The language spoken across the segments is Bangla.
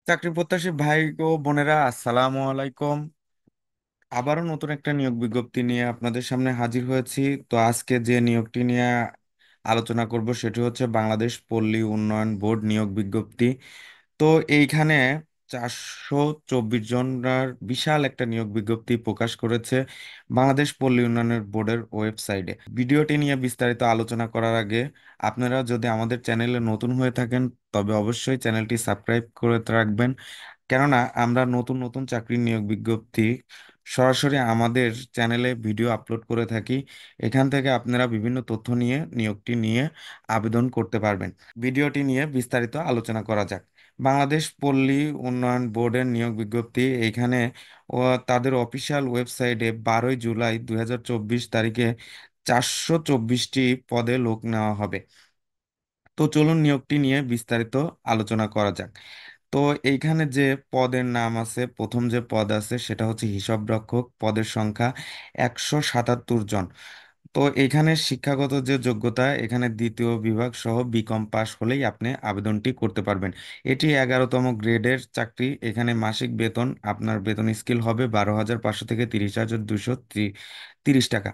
চাকরি প্রত্যাশী ভাই ও বোনেরা, আসসালামু আলাইকুম। আবারও নতুন একটা নিয়োগ বিজ্ঞপ্তি নিয়ে আপনাদের সামনে হাজির হয়েছি। তো আজকে যে নিয়োগটি নিয়ে আলোচনা করব সেটি হচ্ছে বাংলাদেশ পল্লী উন্নয়ন বোর্ড নিয়োগ বিজ্ঞপ্তি। তো এইখানে 424 জনের বিশাল একটা নিয়োগ বিজ্ঞপ্তি প্রকাশ করেছে বাংলাদেশ পল্লী উন্নয়নের বোর্ডের ওয়েবসাইটে। ভিডিওটি নিয়ে বিস্তারিত আলোচনা করার আগে আপনারা যদি আমাদের চ্যানেলে নতুন হয়ে থাকেন তবে অবশ্যই চ্যানেলটি সাবস্ক্রাইব করে রাখবেন, কেননা আমরা নতুন নতুন চাকরির নিয়োগ বিজ্ঞপ্তি সরাসরি আমাদের চ্যানেলে ভিডিও আপলোড করে থাকি। এখান থেকে আপনারা বিভিন্ন তথ্য নিয়ে নিয়োগটি নিয়ে আবেদন করতে পারবেন। ভিডিওটি নিয়ে বিস্তারিত আলোচনা করা যাক। বাংলাদেশ পল্লী উন্নয়ন বোর্ডের নিয়োগ বিজ্ঞপ্তি এইখানে ও তাদের অফিসিয়াল ওয়েবসাইটে 12ই জুলাই 2024 তারিখে 424টি পদে লোক নেওয়া হবে। তো চলুন নিয়োগটি নিয়ে বিস্তারিত আলোচনা করা যাক। তো এইখানে যে পদের নাম আছে, প্রথম যে পদ আছে সেটা হচ্ছে হিসাবরক্ষক। পদের সংখ্যা 177 জন। তো এখানে শিক্ষাগত যে যোগ্যতা, এখানে দ্বিতীয় বিভাগ সহ বিকম পাস হলেই আপনি আবেদনটি করতে পারবেন। এটি 11তম গ্রেডের চাকরি। এখানে মাসিক বেতন, আপনার বেতন স্কেল হবে 12,500 থেকে 30,230 টাকা।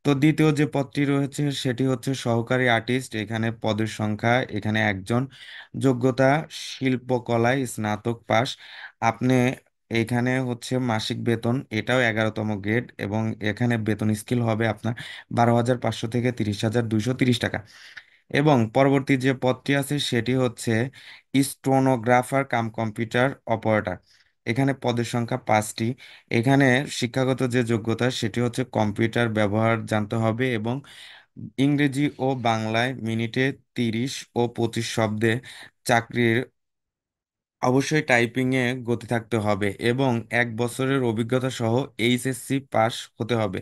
তো দ্বিতীয় যে পদটি রয়েছে সেটি হচ্ছে সহকারী আর্টিস্ট। এখানে পদের সংখ্যা এখানে একজন। যোগ্যতা শিল্পকলায় স্নাতক পাস। আপনি এখানে হচ্ছে মাসিক বেতন, এটাও 11তম গ্রেড, এবং এখানে বেতন স্কেল হবে আপনার 12,500 থেকে 30,230 টাকা। এবং পরবর্তী যে পদটি আছে সেটি হচ্ছে স্টোনোগ্রাফার কাম কম্পিউটার অপারেটর। এখানে পদের সংখ্যা 5টি। এখানে শিক্ষাগত যে যোগ্যতা সেটি হচ্ছে কম্পিউটার ব্যবহার জানতে হবে, এবং ইংরেজি ও বাংলায় মিনিটে 30 ও 25 শব্দে চাকরির অবশ্যই টাইপিং এ গতি থাকতে হবে, এবং 1 বছরের অভিজ্ঞতা সহ এইচএসসি পাস হতে হবে।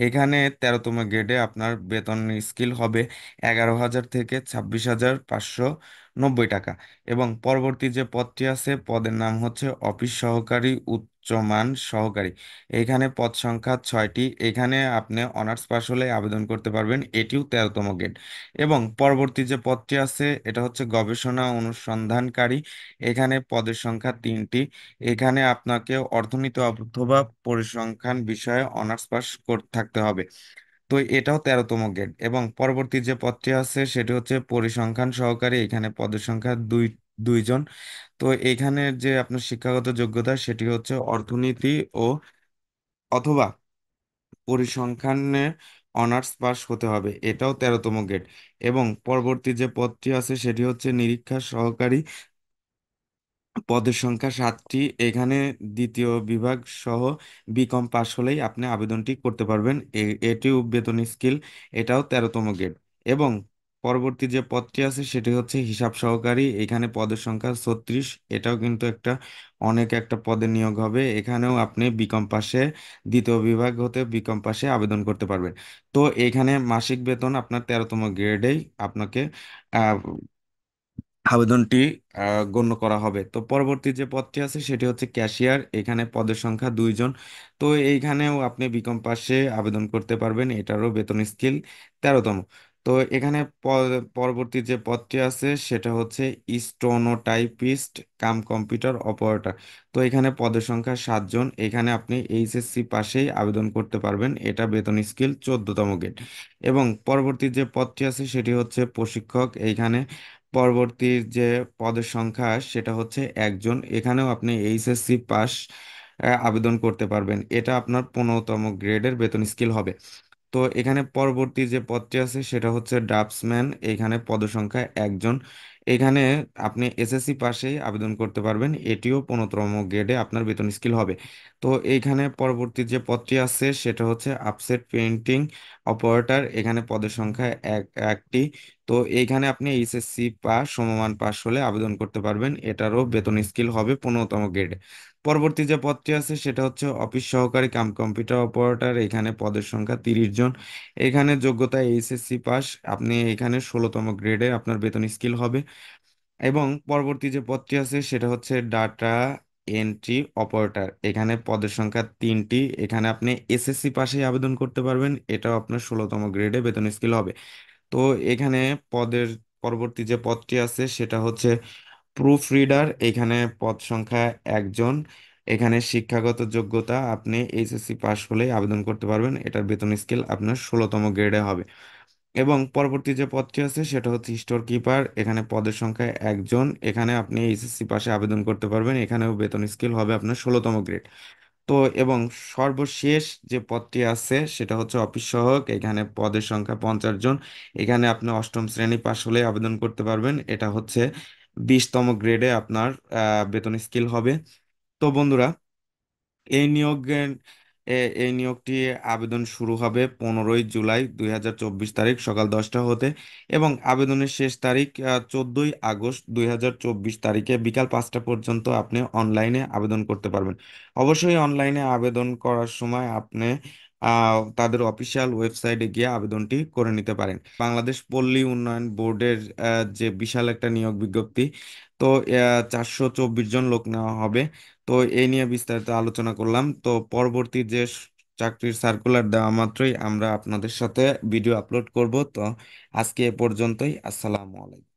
এখানে 13তম গ্রেডে আপনার বেতন স্কেল হবে 11,000 থেকে 26,590 টাকা। এবং পরবর্তী যে পদটি আছে, পদের নাম হচ্ছে অফিস সহকারী উচ্চমান সহকারী। এখানে পদ সংখ্যা 6টি। এখানে আপনি অনার্স পাস হলে আবেদন করতে পারবেন, এটিও 13তম গ্রেড। এবং পরবর্তী যে পদটি আছে এটা হচ্ছে গবেষণা অনুসন্ধানকারী। এখানে পদের সংখ্যা 3টি। এখানে আপনাকে অর্থনীতি অথবা পরিসংখ্যান বিষয়ে অনার্স পাস করতে থাকতে হবে। তো এটাও 13তম গ্রেড। এবং পরবর্তী যে পদটি আছে সেটি হচ্ছে পরিসংখ্যান সহকারী। এখানে পদের সংখ্যা দুইজন। তো এখানে যে আপনার শিক্ষাগত যোগ্যতা সেটি হচ্ছে অর্থনীতি ও অথবা পরিসংখ্যানে অনার্স পাস হতে হবে, এটাও 13তম গ্রেড। এবং পরবর্তী যে পদটি আছে সেটি হচ্ছে নিরীক্ষা সহকারী। পদের সংখ্যা 7টি। এখানে দ্বিতীয় বিভাগ সহ বিকম পাস হলেই আপনি আবেদনটি করতে পারবেন। এটিও বেতন স্কেল, এটাও 13তম গ্রেড। এবং পরবর্তী যে পদটি আছে সেটি হচ্ছে হিসাব সহকারী। এখানে পদের সংখ্যা 36। এটাও কিন্তু অনেক একটা পদে নিয়োগ হবে। এখানেও আপনি বিকম পাশে, দ্বিতীয় বিভাগ হতে বিকম পাশে আবেদন করতে পারবেন। তো এখানে মাসিক বেতন আপনার 13তম গ্রেডেই আপনাকে আবেদনটি গণ্য করা হবে। তো পরবর্তী যে পদটি আছে সেটি হচ্ছে ক্যাশিয়ার। এখানে পদের সংখ্যা 2 জন। তো এইখানেও আপনি বিকম পাশে আবেদন করতে পারবেন, এটারও বেতন স্কেল 13তম। তো এখানে পরবর্তী যে পদটি আছে সেটা হচ্ছে স্টোনোটাইপিস্ট কাম কম্পিউটার অপারেটর। তো এখানে পদের সংখ্যা 7 জন। এখানে আপনি এইচএসসি পাশেই আবেদন করতে পারবেন, এটা বেতন স্কেল 14তম গ্রেড। এবং পরবর্তী যে পদটি আছে সেটি হচ্ছে প্রশিক্ষক। এইখানে পরবর্তী যে পদের সংখ্যা সেটা হচ্ছে একজন। এখানেও আপনি এইচএসসি পাস আবেদন করতে পারবেন, এটা আপনার 15তম গ্রেডের বেতন স্কেল হবে। তো এখানে পরবর্তী যে পদটি আছে সেটা হচ্ছে ড্রাফটসম্যান। এখানে পদসংখ্যা একজন। এখানে আপনি এসএসসি পাশেই আবেদন করতে পারবেন, এটিও 15তম গ্রেডে আপনার বেতন স্কেল হবে। তো এইখানে পরবর্তী যে পদটি আছে সেটা হচ্ছে আপসেট পেইন্টিং অপারেটর। এখানে পদের সংখ্যা একটি। তো এইখানে আপনি এইচএসসি পাস সমমান পাস হলে আবেদন করতে পারবেন, এটারও বেতন স্কেল হবে 15তম গ্রেডে। পরবর্তী যে পদটি আছে সেটা হচ্ছে অফিস সহকারী কাম কম্পিউটার অপারেটর। এখানে পদের সংখ্যা 30 জন। এখানে যোগ্যতা এইচএসসি পাস। আপনি এখানে 16তম গ্রেডে আপনার বেতন স্কেল হবে। এবং পরবর্তী যে পদটি আছে সেটা হচ্ছে ডাটা এন্ট্রি অপারেটর। এখানে পদের সংখ্যা 3টি। এখানে আপনি এসএসসি পাশে আবেদন করতে পারবেন, এটাও আপনার 16তম গ্রেডে বেতন স্কেল হবে। তো এখানে পদের পরবর্তী যে পদটি আছে সেটা হচ্ছে প্রুফ রিডার, এখানে পদ সংখ্যা একজন। এখানে শিক্ষাগত যোগ্যতা আপনি এইচএসসি পাশ হলেই আবেদন করতে পারবেন, এটার বেতন স্কেল আপনার 16তম গ্রেডে হবে। এবং পরবর্তী যে পদটি আছে সেটা হচ্ছে স্টোর কিপার, এখানে পদের সংখ্যা একজন। এখানে আপনি এইচএসসি পাশে আবেদন করতে পারবেন, এখানেও বেতন স্কেল হবে আপনার 16তম গ্রেড। তো এবং সর্বশেষ যে পদটি আছে সেটা হচ্ছে অফিস সহায়ক, এখানে পদের সংখ্যা 50 জন। এখানে আপনি অষ্টম শ্রেণী পাশ হলে আবেদন করতে পারবেন, এটা হচ্ছে 20তম গ্রেডে আপনার বেতন স্কেল হবে। তো বন্ধুরা, এই নিয়োগের এই নিয়োগটি আবেদন শুরু হবে 15ই জুলাই 2024 তারিখ সকাল 10টা হতে, এবং আবেদনের শেষ তারিখ 14ই আগস্ট 2024 তারিখে বিকাল 5টা পর্যন্ত আপনি অনলাইনে আবেদন করতে পারবেন। অবশ্যই অনলাইনে আবেদন করার সময় আপনি তাদের অফিসিয়াল ওয়েবসাইটে গিয়ে আবেদনটি করে নিতে পারেন। বাংলাদেশ পল্লী উন্নয়ন বোর্ডের যে বিশাল একটা নিয়োগ বিজ্ঞপ্তি, তো 424 জন লোক নেওয়া হবে। তো এই নিয়ে বিস্তারিত আলোচনা করলাম। তো পরবর্তী যে চাকরির সার্কুলার দেওয়া মাত্রই আমরা আপনাদের সাথে ভিডিও আপলোড করব। তো আজকে এ পর্যন্তই। আসসালামু আলাইকুম।